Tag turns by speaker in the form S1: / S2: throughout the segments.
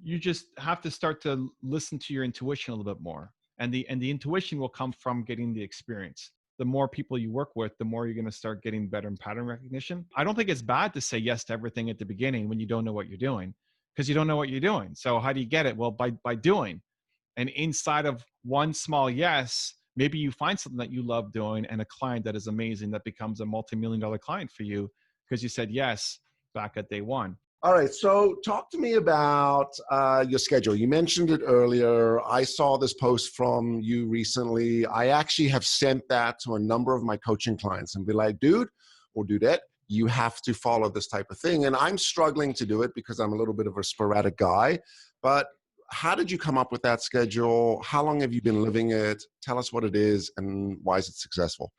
S1: you just have to start to listen to your intuition a little bit more. And the intuition will come from getting the experience. The more people you work with, the more you're going to start getting better in pattern recognition. I don't think it's bad to say yes to everything at the beginning when you don't know what you're doing, because you don't know what you're doing. So how do you get it? Well, by doing. And inside of one small yes, maybe you find something that you love doing and a client that is amazing that becomes a multi-million-dollar client for you because you said yes back at day one.
S2: All right. So talk to me about your schedule. You mentioned it earlier. I saw this post from you recently. I actually have sent that to a number of my coaching clients and be like, dude or dudette, you have to follow this type of thing. And I'm struggling to do it because I'm a little bit of a sporadic guy. But how did you come up with that schedule? How long have you been living it? Tell us what it is and why is it successful?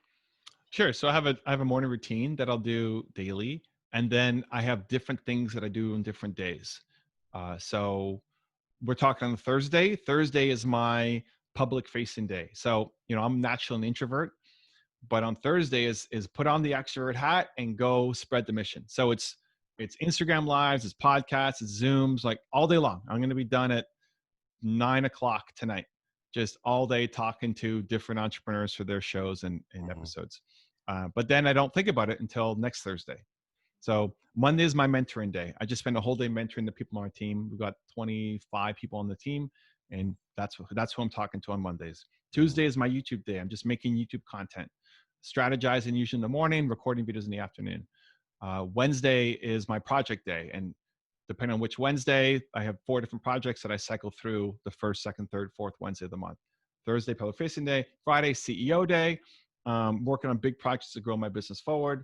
S1: Sure. So I have a morning routine that I'll do daily. And then I have different things that I do on different days. So we're talking on Thursday. Thursday is my public facing day. So, I'm naturally an introvert, but on Thursday is put on the extrovert hat and go spread the mission. So it's Instagram lives, it's podcasts, it's Zooms, like all day long. I'm going to be done at 9:00 tonight, just all day talking to different entrepreneurs for their shows and episodes. But then I don't think about it until next Thursday. So Monday is my mentoring day. I just spend a whole day mentoring the people on our team. We've got 25 people on the team, and that's who I'm talking to on Mondays. Tuesday is my YouTube day. I'm just making YouTube content, strategizing usually in the morning, recording videos in the afternoon. Wednesday is my project day, and depending on which Wednesday, I have 4 different projects that I cycle through the first, second, third, fourth Wednesday of the month. Thursday, public facing day. Friday, CEO day. Working on big projects to grow my business forward.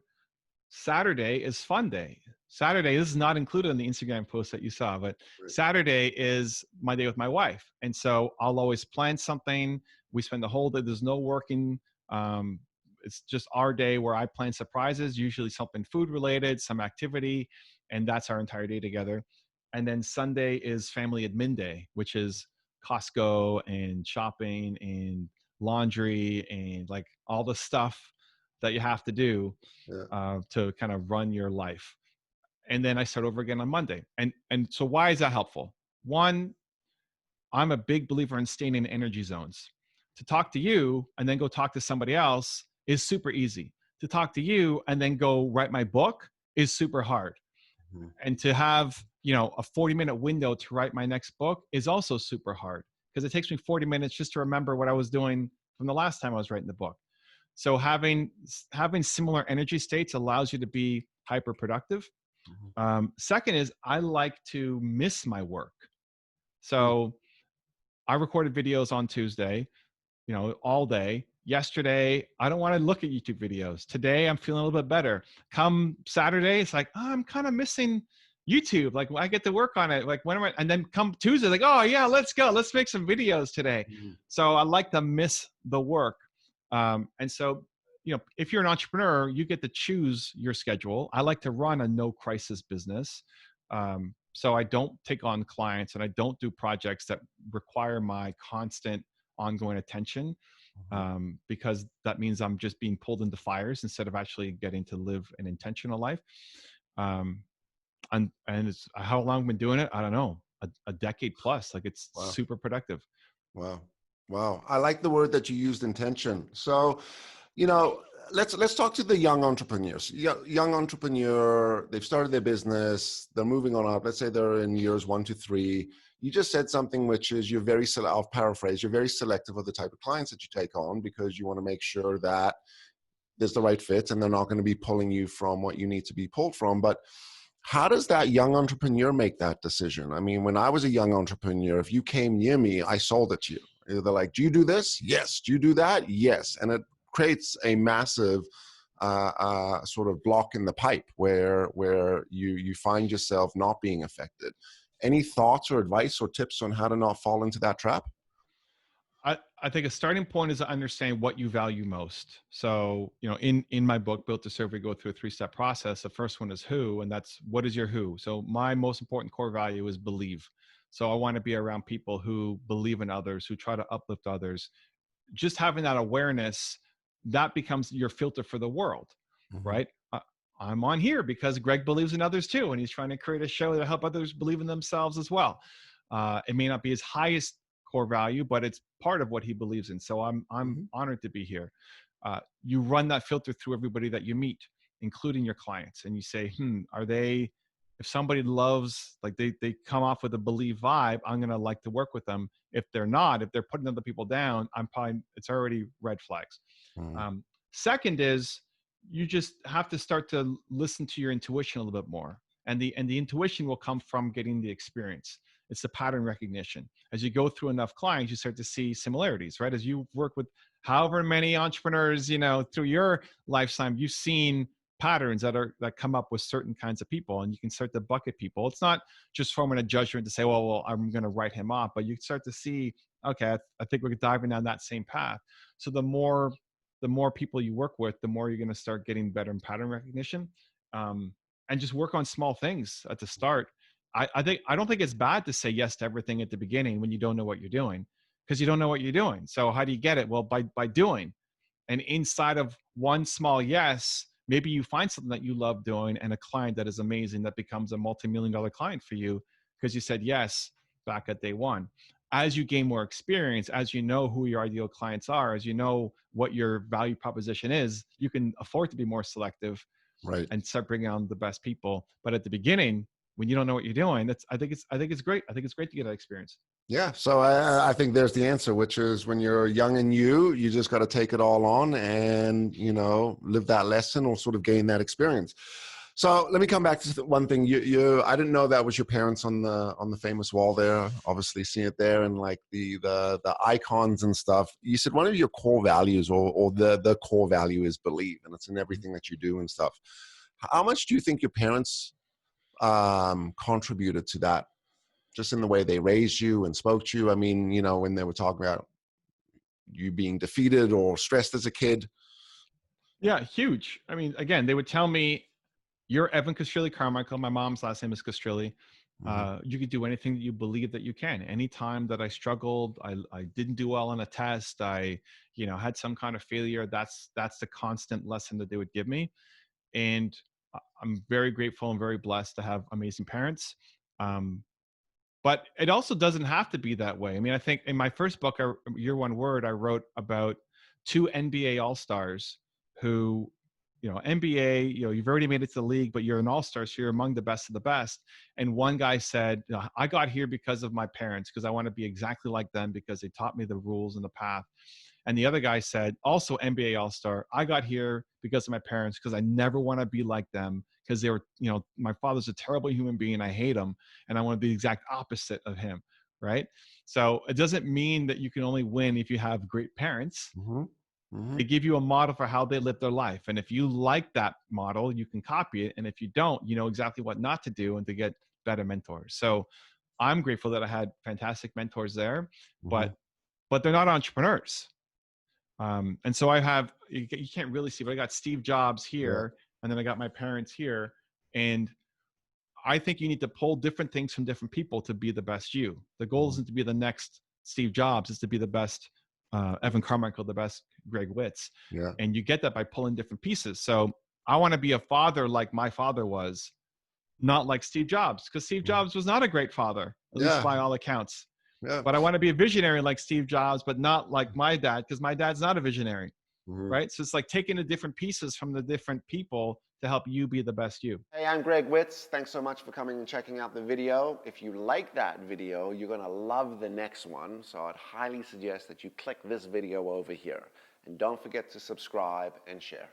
S1: Saturday is fun day. Saturday, this is not included in the Instagram post that you saw, but Saturday is my day with my wife. And so I'll always plan something. We spend the whole day, there's no working. It's just our day where I plan surprises, usually something food related, some activity, and that's our entire day together. And then Sunday is family admin day, which is Costco and shopping and laundry and like all the stuff that you have to do to kind of run your life. And then I start over again on Monday. And so why is that helpful? One, I'm a big believer in staying in energy zones. To talk to you and then go talk to somebody else is super easy. To talk to you and then go write my book is super hard. Mm-hmm. And to have, a 40-minute window to write my next book is also super hard because it takes me 40 minutes just to remember what I was doing from the last time I was writing the book. So having similar energy states allows you to be hyper productive. Mm-hmm. Second is I like to miss my work. So I recorded videos on Tuesday, all day. Yesterday, I don't want to look at YouTube videos. Today, I'm feeling a little bit better. Come Saturday, it's like, I'm kind of missing YouTube. Like I get to work on it. Like when am I? And then come Tuesday, like, oh yeah, let's go. Let's make some videos today. Mm-hmm. So I like to miss the work. And so, if you're an entrepreneur, you get to choose your schedule. I like to run a no crisis business. So I don't take on clients and I don't do projects that require my constant ongoing attention, because that means I'm just being pulled into fires instead of actually getting to live an intentional life. And it's how long I've been doing it. I don't know, a decade plus. Like it's super productive.
S2: Wow. I like the word that you used, intention. So, let's talk to the young entrepreneurs. Young entrepreneur, they've started their business, they're moving on up. Let's say they're in years 1 to 3. You just said something which is I'll paraphrase, you're very selective of the type of clients that you take on because you want to make sure that there's the right fit and they're not going to be pulling you from what you need to be pulled from. But how does that young entrepreneur make that decision? I mean, when I was a young entrepreneur, if you came near me, I sold it to you. They're like, do you do this? Yes. Do you do that? Yes. And it creates a massive sort of block in the pipe where you find yourself not being affected. Any thoughts or advice or tips on how to not fall into that trap?
S1: I think a starting point is to understand what you value most. So, in my book, Built to Serve, we go through a 3-step process. The first one is who, and that's what is your who. So my most important core value is believe. So I want to be around people who believe in others, who try to uplift others. Just having that awareness, that becomes your filter for the world, right? I'm on here because Greg believes in others too, and he's trying to create a show to help others believe in themselves as well. It may not be his highest core value, but it's part of what he believes in. So I'm
S2: Hmm.
S1: honored to be here. You run that filter through everybody that you meet, including your clients, and you say, are they? If somebody loves, like they come off with a believe vibe, I'm gonna like to work with them. If they're not, if they're putting other people down, I'm probably it's already red flags.
S2: Hmm.
S1: Um, Second is you just have to start to listen to your intuition a little bit more, and the intuition will come from getting the experience. It's the pattern recognition. As you go through enough clients, you start to see similarities, right? As you work with however many entrepreneurs, through your lifetime, you've seen patterns that come up with certain kinds of people, and you can start to bucket people. It's not just forming a judgment to say, well, I'm going to write him off, but you start to see, okay, I think we're diving down that same path. So the more people you work with, the more you're going to start getting better in pattern recognition, and just work on small things at the start. I don't think it's bad to say yes to everything at the beginning when you don't know what you're doing, because you don't know what you're doing. So how do you get it? Well, by doing. And inside of one small yes, maybe you find something that you love doing and a client that is amazing that becomes a multi-million dollar client for you because you said yes back at day one. As you gain more experience, as you know who your ideal clients are, as you know what your value proposition is, you can afford to be more selective
S2: Right.
S1: and start bringing on the best people. But at the beginning, when you don't know what you're doing, I think it's great. I think it's great to get that experience.
S2: Yeah. So I think there's the answer, which is when you're young and you just got to take it all on and, live that lesson or sort of gain that experience. So let me come back to one thing. I didn't know that was your parents on the famous wall there. Obviously, see it there and like the icons and stuff. You said one of your core values or the core value is believe, and it's in everything that you do and stuff. How much do you think your parents contributed to that? Just in the way they raised you and spoke to you. I mean, when they were talking about you being defeated or stressed as a kid.
S1: Yeah, huge. I mean, again, they would tell me, "You're Evan Castrilli Carmichael. My mom's last name is Castrilli.
S2: Hmm.
S1: You could do anything that you believe that you can. Anytime that I struggled, I didn't do well on a test, had some kind of failure. That's the constant lesson that they would give me, and I'm very grateful and very blessed to have amazing parents. Um, but it also doesn't have to be that way. I mean, I think in my first book, Year One Word, I wrote about two NBA All Stars who, NBA, you've already made it to the league, but you're an All Star, so you're among the best of the best. And one guy said, I got here because of my parents, because I want to be exactly like them, because they taught me the rules and the path. And the other guy said, also NBA All Star, I got here because of my parents, because I never want to be like them, because they were, my father's a terrible human being. I hate him. And I want to be the exact opposite of him. Right. So it doesn't mean that you can only win if you have great parents.
S2: Hmm. Hmm.
S1: They give you a model for how they live their life. And if you like that model, you can copy it. And if you don't, you know exactly what not to do and to get better mentors. So I'm grateful that I had fantastic mentors there,
S2: Hmm.
S1: but they're not entrepreneurs. And so I have, you can't really see, but I got Steve Jobs
S2: Yeah.
S1: here, and then I got my parents here. And I think you need to pull different things from different people to be the best you. The goal
S2: Hmm.
S1: isn't to be the next Steve Jobs, it's to be the best Evan Carmichael, the best Greg Witz.
S2: Yeah.
S1: And you get that by pulling different pieces. So I want to be a father like my father was, not like Steve Jobs, because Steve
S2: Mhm.
S1: Jobs was not a great father, at least
S2: Yeah.
S1: by all accounts.
S2: Yeah.
S1: But I want to be a visionary like Steve Jobs, but not like my dad, because my dad's not a visionary,
S2: Hmm.
S1: right? So it's like taking the different pieces from the different people to help you be the best you.
S3: Hey, I'm Greg Witz. Thanks so much for coming and checking out the video. If you like that video, you're going to love the next one. So I'd highly suggest that you click this video over here. And don't forget to subscribe and share.